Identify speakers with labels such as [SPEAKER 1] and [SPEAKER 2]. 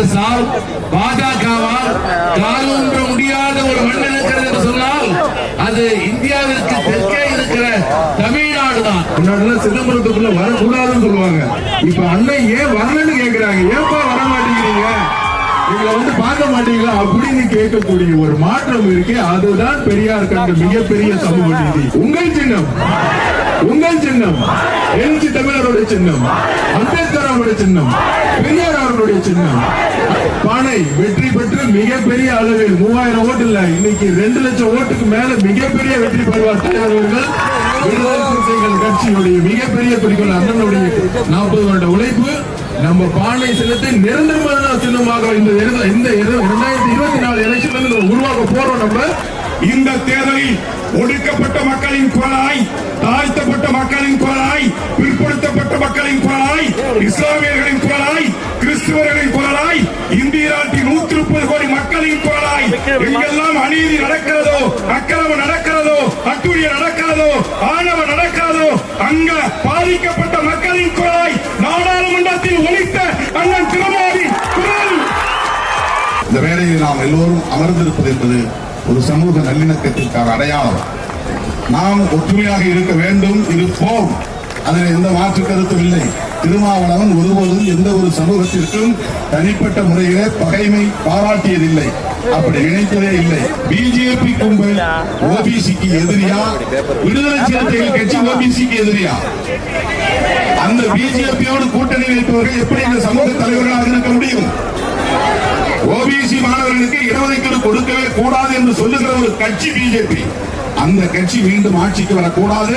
[SPEAKER 1] காங்கிரஸால் பாஜகவால் காலூன்ற முடியாத ஒரு மண் இருக்கிறது என்று சொன்னால் அது இந்தியாவிற்கு தெற்கே இருக்கிற தமிழ்நாடு தான். முன்னாடி சிதம்பரத்துக்குள்ள வரக்கூடாதுன்னு சொல்லுவாங்க. இப்ப அண்ணன் ஏன் வரலன்னு கேட்கிறாங்க. ஏன்பா வர மாட்டேங்கிறீங்க, நீங்க பார்க்க மாட்டீங்களா அப்படின்னு கேட்கக்கூடிய ஒரு மாற்றம் இருக்கு. அதுதான் பெரியார் கண்ட மிகப்பெரிய சமூக நீதி. உங்கள் சின்னம், உங்கள் சின்னம் எழுச்சி தமிழருடைய சின்னம், அம்பேத்கர் அவருடைய சின்னம், பெரியார் அவர்களுடைய சின்னம். பானை வெற்றி பெற்று மிகப்பெரிய அளவில் 3000 ஓட்டு இல்ல, இன்னைக்கு 2 லட்சம் ஓட்டுக்கு மேல மிகப்பெரிய வெற்றி பெறுவார் தலைவர்கள். விடுதலை சிறுத்தைகள் கட்சியுடைய மிகப்பெரிய குறிக்கோள் அண்ணனுடைய 40 வருட உழைப்பு. நம்ம பானை சின்னத்தை நிரந்தரமான சின்னமாக இந்த 2024 எலெக்ஷன்ல உருவாக்க போறோம். நம்ம
[SPEAKER 2] இந்த தேர்தலில் ஒடுக்கப்பட்ட மக்களின் குரலாய், தாழ்த்தப்பட்ட மக்களின் குரலாய், பிற்படுத்தப்பட்ட மக்களின் குரலாய், இஸ்லாமியர்களின் குரலாய், கிறிஸ்துவர்களின் குரலாய், இந்திய நாட்டின் 130 கோடி மக்களின் குரலாய், எங்கெல்லாம் அநீதி நடக்கிறதோ, அக்கிரமம் நடக்கிறதோ, அட்டுழியம் நடக்கிறதோ, ஆணவம் நடக்கிறதோ, அங்க பாதிக்கப்பட்ட மக்களின் குரலாய் நாடாளுமன்றத்தில் ஒலித்த அண்ணன் திருமாவின் குரல்.
[SPEAKER 3] இந்த வேளையில் நாம் எல்லோரும் அமர்ந்திருப்பது என்பது ஒரு சமூக நல்லிணக்கத்திற்கான அடையாளம். நாம் ஒற்றுமையாக இருக்க வேண்டும், இருப்போம். அதில் எந்த மாற்று கருத்தும் இல்லை. திருமாவளவன் ஒருபோதும் எந்த ஒரு சமூகத்திற்கும் தனிப்பட்ட முறையிலே பகைமை பாராட்டியதில்லை, அப்படி நினைத்ததே இல்லை. பிஜேபி கும்பல் ஓபிசிக்கு எதிரியா, விடுதலை சிறுத்தைகள் கட்சி ஓபிசிக்கு எதிரியா? அந்த பிஜேபியோடு கூட்டணி வைப்பவர்கள் எப்படி இந்த சமூக தலைவர்களாக இருக்க முடியும்? ஓபிசி மாணவர்களுக்கு இடஒதுக்கீடு கொடுக்கவே கூடாது என்று சொல்லுகிற ஒரு கட்சி பிஜேபி. அந்த கட்சி மீண்டும் ஆட்சிக்கு வரக்கூடாது.